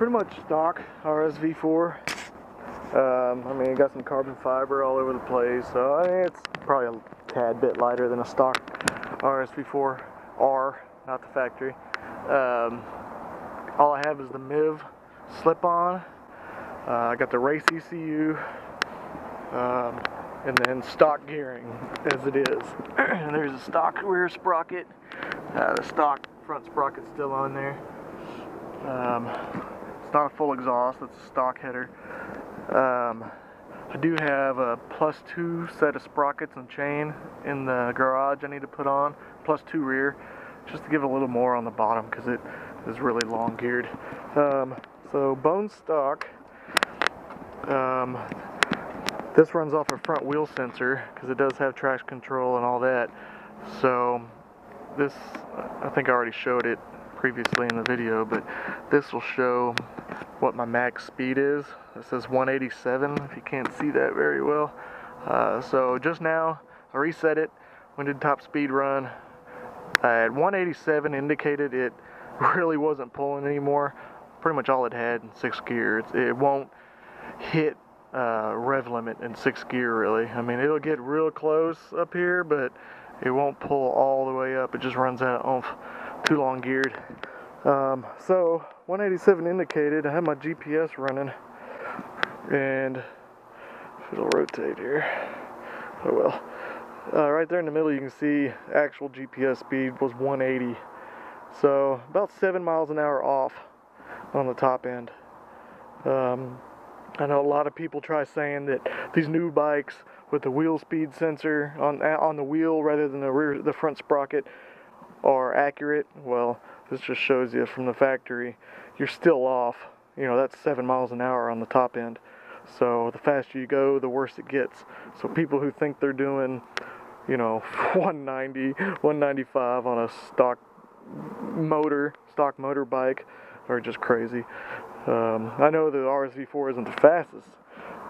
pretty much stock RSV4. I mean, it got some carbon fiber all over the place, so I mean, it's probably a tad bit lighter than a stock RSV4R, not the factory. All I have is the MIV slip-on. I got the race ECU, and then stock gearing as it is. And there's a stock rear sprocket. The stock front sprocket's still on there. It's not a full exhaust, it's a stock header. I do have a +2 set of sprockets and chain in the garage I need to put on, +2 rear, just to give a little more on the bottom because it is really long geared. So bone stock. This runs off a front wheel sensor because it does have traction control and all that. So this, I think I already showed it previously in the video, but this will show what my max speed is. It says 187 if you can't see that very well. So just now I reset it when I did top speed run. At 187 indicated it really wasn't pulling anymore. Pretty much all it had in 6th gear. It won't hit rev limit in 6th gear really. I mean, it'll get real close up here, but it won't pull all the way up. It just runs out of oomph, too long geared. So 187 indicated. I have my GPS running, and if it'll rotate here, oh well. Right there in the middle you can see actual GPS speed was 180, so about 7 miles an hour off on the top end. I know a lot of people try saying that these new bikes with the wheel speed sensor on the wheel rather than the front sprocket are accurate. Well, this just shows you from the factory you're still off. You know, that's 7 miles an hour on the top end. So the faster you go, the worse it gets. So people who think they're doing, you know, 190, 195 on a stock motor bike are just crazy. I know the RSV4 isn't the fastest,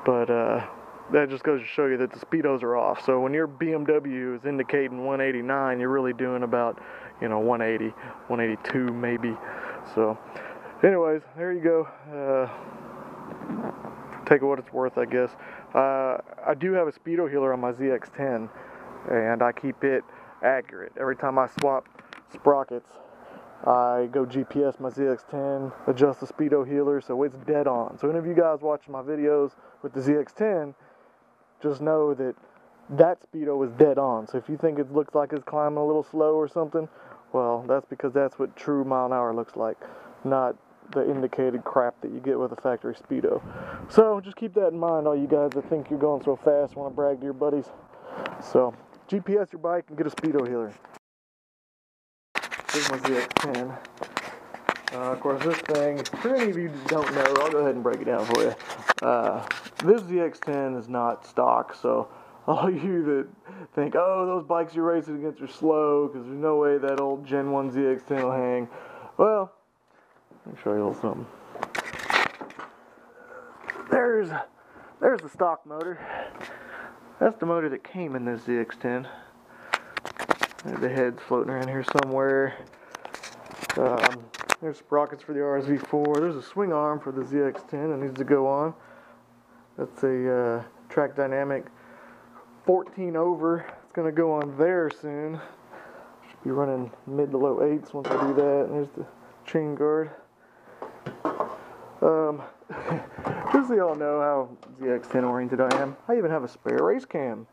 but that just goes to show you that the speedos are off. So when your BMW is indicating 189, you're really doing about, you know, 180, 182 maybe. So anyways, there you go. Take it what it's worth, I guess. I do have a speedo healer on my ZX10, and I keep it accurate. Every time I swap sprockets, I go GPS my ZX10, adjust the speedo healer so it's dead on. So any of you guys watching my videos with the ZX10, just know that that speedo is dead on. So if you think it looks like it's climbing a little slow or something, well, that's because that's what true mile an hour looks like, not the indicated crap that you get with a factory speedo. So just keep that in mind, all you guys that think you're going so fast, want to brag to your buddies. So GPS your bike and get a speedo healer. Here's my ZX10. Of course, this thing, for any of you that don't know, I'll go ahead and break it down for you. This ZX10 is not stock, so all you that think, oh, those bikes you're racing against are slow, because there's no way that old Gen 1 ZX10 will hang. Well, let me show you a little something. There's the stock motor. That's the motor that came in this ZX10. The head's floating around here somewhere. There's sprockets for the RSV4. There's a swing arm for the ZX10 that needs to go on. That's a track dynamic 14 over. It's going to go on there soon. Should be running mid to low 8s once I do that. And there's the chain guard. Just so y'all know how ZX10 oriented I am, I even have a spare race cam.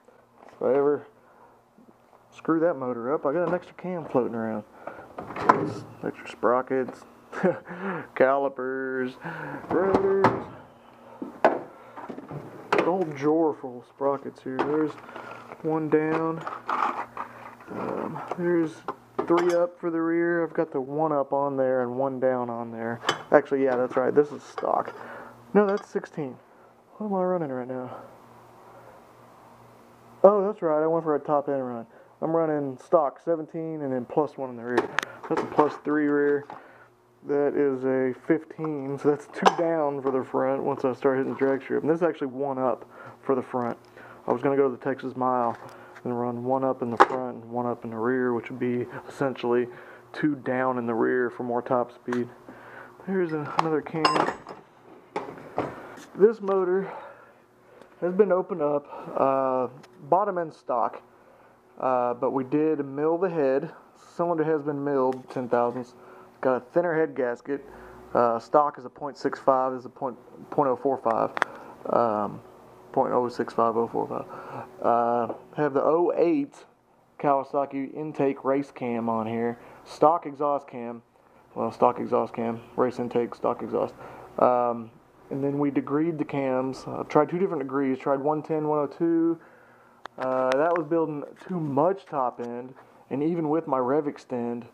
If I ever screw that motor up, I got an extra cam floating around. There's extra sprockets, calipers, rotors, a whole drawer full of sprockets here. There's one down. There's 3 up for the rear. I've got the 1 up on there and 1 down on there. Actually, yeah, that's right. This is stock. No, that's 16. What am I running right now? Oh, that's right. I went for a top end run. I'm running stock 17 and then +1 in the rear. That's a +3 rear. That is a 15, so that's 2 down for the front once I start hitting the drag strip. And this is actually 1 up for the front. I was going to go to the Texas Mile and run 1 up in the front and 1 up in the rear, which would be essentially 2 down in the rear for more top speed. here's another cam. This motor has been opened up, bottom end stock, but we did mill the head. Cylinder has been milled 10,000ths. Got a thinner head gasket. Stock is a .65, this is a .045, 0.065045. Have the 08 Kawasaki intake race cam on here. Stock exhaust cam. Well, stock exhaust cam. Race intake, stock exhaust. And then we degreed the cams. I've tried 2 different degrees. Tried 110, 102. That was building too much top end. And even with my rev extend,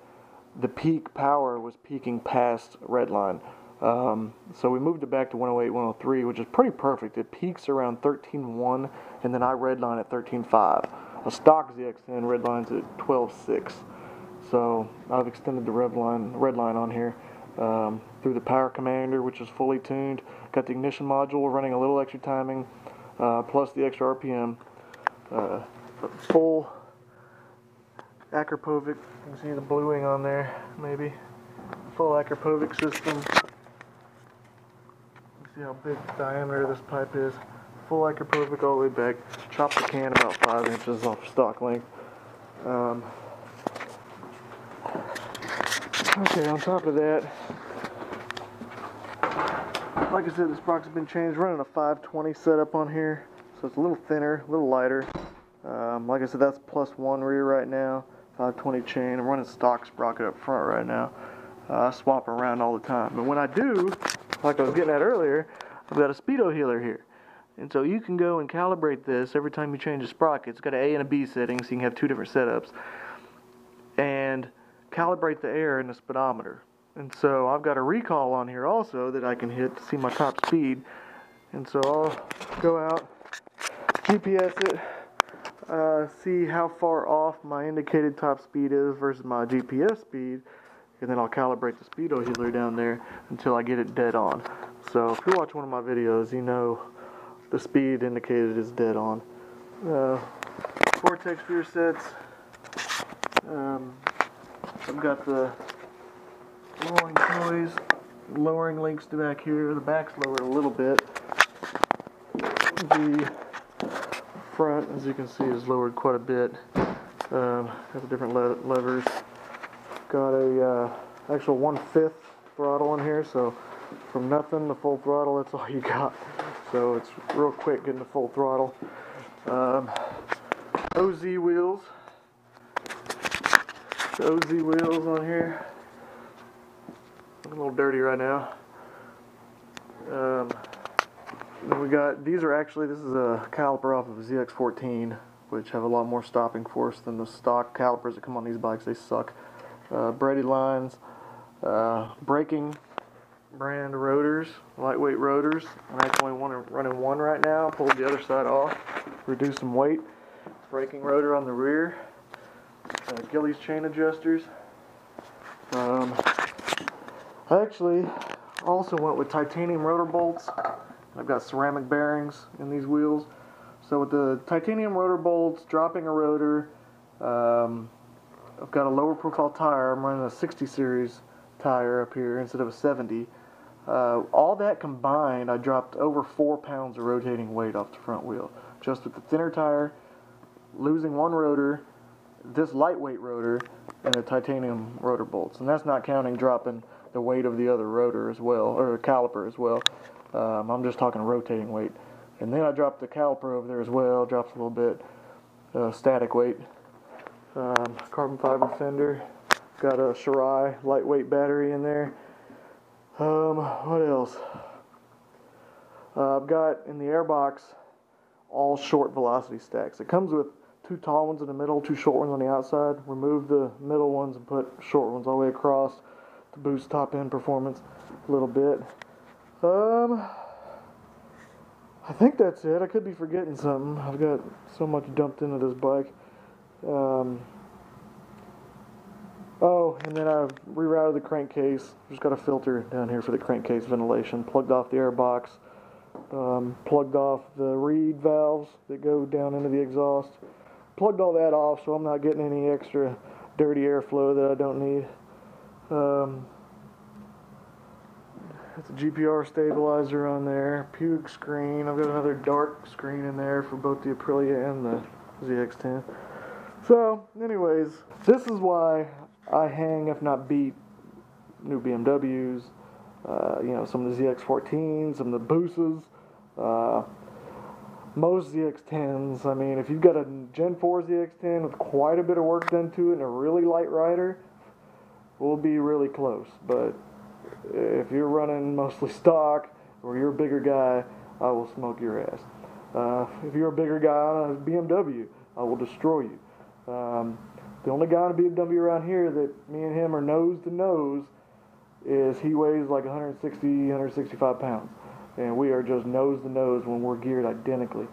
the peak power was peaking past redline. So we moved it back to 108, 103, which is pretty perfect. It peaks around 13.1, and then I redline at 13.5. A stock ZX10 redlines at 12.6. So I've extended the redline on here through the power commander, which is fully tuned. Got the ignition module running a little extra timing, plus the extra RPM. Full Akrapovic, you can see the bluing on there, maybe. Full Akrapovic system. See how big the diameter of this pipe is. Full Akrapovic all the way back. Chop the can about 5 inches off stock length. Okay, on top of that, like I said, the sprocket's been changed. Running a 520 setup on here, so it's a little thinner, a little lighter. Like I said, that's +1 rear right now. 520 chain. I'm running stock sprocket up front right now. I swap around all the time. But when I do, like I was getting at earlier, I've got a speedo healer here. And so you can go and calibrate this every time you change a sprocket. It's got an A and a B setting, so you can have 2 different setups. And calibrate the air in the speedometer. And so I've got a recall on here also that I can hit to see my top speed. And so I'll go out, GPS it, see how far off my indicated top speed is versus my GPS speed, and then I'll calibrate the speedo healer down there until I get it dead on. So if you watch one of my videos, you know the speed indicated is dead on. Vortex rear sets. I've got the lowering toys, lowering links to back here. The back's lowered a little bit. The front, as you can see, is lowered quite a bit. Got the different levers. Got a actual 1/5 throttle in here, so from nothing to full throttle, that's all you got. So it's real quick getting to full throttle. OZ wheels. The OZ wheels on here. I'm a little dirty right now. Then we got, these are actually, this is a caliper off of a ZX14, which have a lot more stopping force than the stock calipers that come on these bikes. They suck. Brady lines, braking brand rotors, lightweight rotors. I'm actually running one right now. Pulled the other side off, reduce some weight. Braking rotor on the rear. Gillies chain adjusters. I actually also went with titanium rotor bolts. I've got ceramic bearings in these wheels. So with the titanium rotor bolts, dropping a rotor, I've got a lower profile tire. I'm running a 60 series tire up here instead of a 70. All that combined, I dropped over 4 pounds of rotating weight off the front wheel. Just with the thinner tire, losing one rotor, this lightweight rotor, and the titanium rotor bolts. And that's not counting dropping the weight of the other rotor as well, or caliper as well. I'm just talking rotating weight. And then I dropped the caliper over there as well, drops a little bit. Static weight. Carbon fiber fender. Got a Shirai lightweight battery in there. What else? I've got in the airbox all short velocity stacks. It comes with 2 tall ones in the middle, 2 short ones on the outside. Remove the middle ones and put short ones all the way across to boost top end performance a little bit. I think that's it. I could be forgetting something. I've got so much dumped into this bike. Oh, and then I've rerouted the crankcase. Just got a filter down here for the crankcase ventilation. Plugged off the airbox. Plugged off the reed valves that go down into the exhaust. Plugged all that off so I'm not getting any extra dirty airflow that I don't need. It's a GPR stabilizer on there, Puke screen. I've got another dark screen in there for both the Aprilia and the ZX10. So, anyways, this is why I hang, if not beat, new BMWs, you know, some of the ZX14s, some of the Booses, most ZX10s. I mean, if you've got a Gen 4 ZX10 with quite a bit of work done to it and a really light rider, we'll be really close. But if you're running mostly stock or you're a bigger guy, I will smoke your ass. If you're a bigger guy on a BMW, I will destroy you. The only guy on a BMW around here that me and him are nose to nose is he weighs like 160, 165 pounds. And we are just nose to nose when we're geared identically.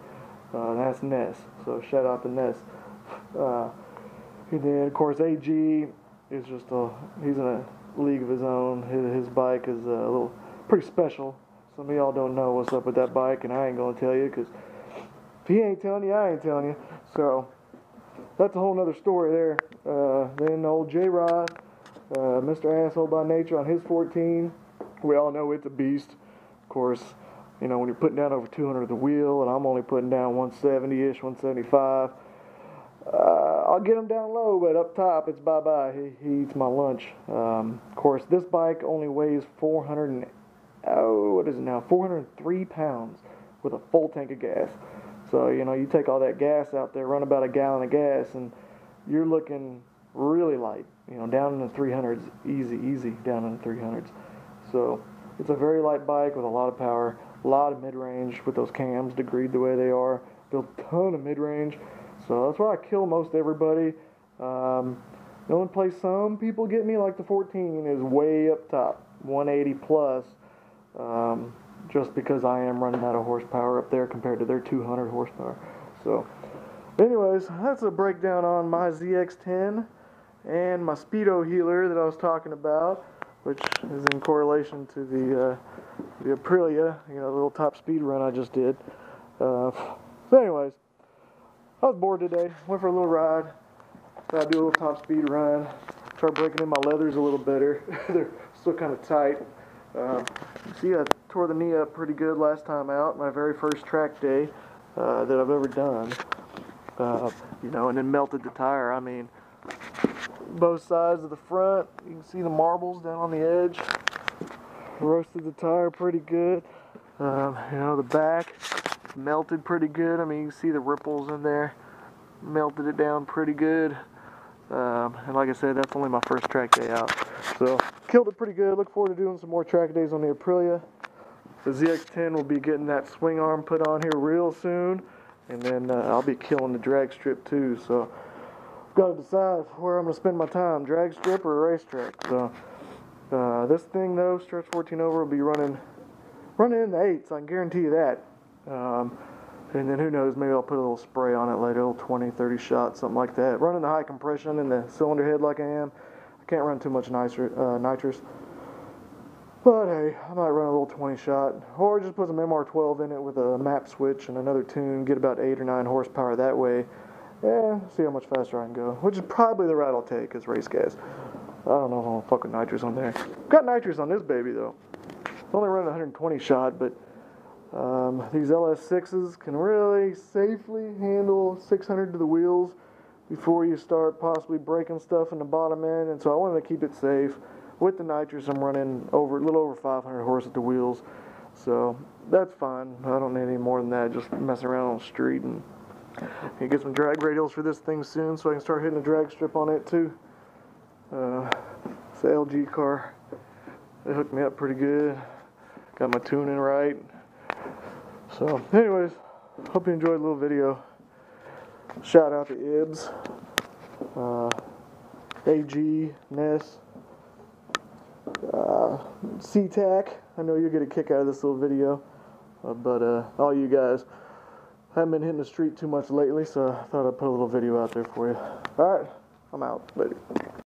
That's Ness. So shout out to Ness. And then of course AG is just he's in a league of his own. His bike is a little pretty special. Some of y'all don't know what's up with that bike, and I ain't gonna tell you, because if he ain't telling you, I ain't telling you. So that's a whole nother story there. Then old J-Rod, Mr. Asshole by Nature on his 14. We all know it's a beast. Of course, you know, when you're putting down over 200 at the wheel, and I'm only putting down 170-ish, 175, I'll get him down low, but up top, it's bye-bye. He eats my lunch. Of course, this bike only weighs 403 pounds with a full tank of gas. So, you know, you take all that gas out there, run about a gallon of gas, and you're looking really light. You know, down in the 300s, easy, down in the 300s. So, it's a very light bike with a lot of power, a lot of mid-range with those cams degreed the way they are. Built a ton of mid-range. So that's where I kill most everybody. The only place some people get me, like the 14, is way up top, 180 plus, just because I am running out of horsepower up there compared to their 200 horsepower. So, anyways, that's a breakdown on my ZX10 and my speedo healer that I was talking about, which is in correlation to the Aprilia, you know, the little top speed run I just did. So anyways, I was bored today, went for a little ride, thought I'd do a little top speed run, try breaking in my leathers a little better. They're still kind of tight. See, I tore the knee up pretty good last time out, my very first track day that I've ever done. You know, and then melted the tire. I mean, both sides of the front, you can see the marbles down on the edge. Roasted the tire pretty good. You know, the back melted pretty good. I mean, you can see the ripples in there. Melted it down pretty good. And like I said, that's only my first track day out. So, killed it pretty good. Look forward to doing some more track days on the Aprilia. The ZX10 will be getting that swing arm put on here real soon. And then I'll be killing the drag strip too. So, I've got to decide where I'm going to spend my time, drag strip or a racetrack. So, this thing though, Stretch 14 over, will be running in the 8s. I can guarantee you that. And then who knows, maybe I'll put a little spray on it later, a little 20, 30 shots, something like that. Running the high compression in the cylinder head like I am, I can't run too much nitrous. But hey, I might run a little 20 shot, or just put some MR12 in it with a map switch and another tune, get about 8 or 9 horsepower that way. Yeah, see how much faster I can go, which is probably the route I'll take as race gas. I don't know if I'll fuck with nitrous on there. Got nitrous on this baby though. Only running 120 shot, but these LS6s can really safely handle 600 to the wheels before you start possibly breaking stuff in the bottom end, and so I wanted to keep it safe. With the nitrous, I'm running a little over 500 horse at the wheels, so that's fine. I don't need any more than that, just messing around on the street. And get some drag radials for this thing soon so I can start hitting a drag strip on it too. It's an LG car. They hooked me up pretty good. Got my tuning right. So, anyways, hope you enjoyed the little video. Shout out to Ibs, AG, Ness, CTAC. I know you'll get a kick out of this little video, but all you guys, I haven't been hitting the street too much lately, so I thought I'd put a little video out there for you. Alright, I'm out. Later.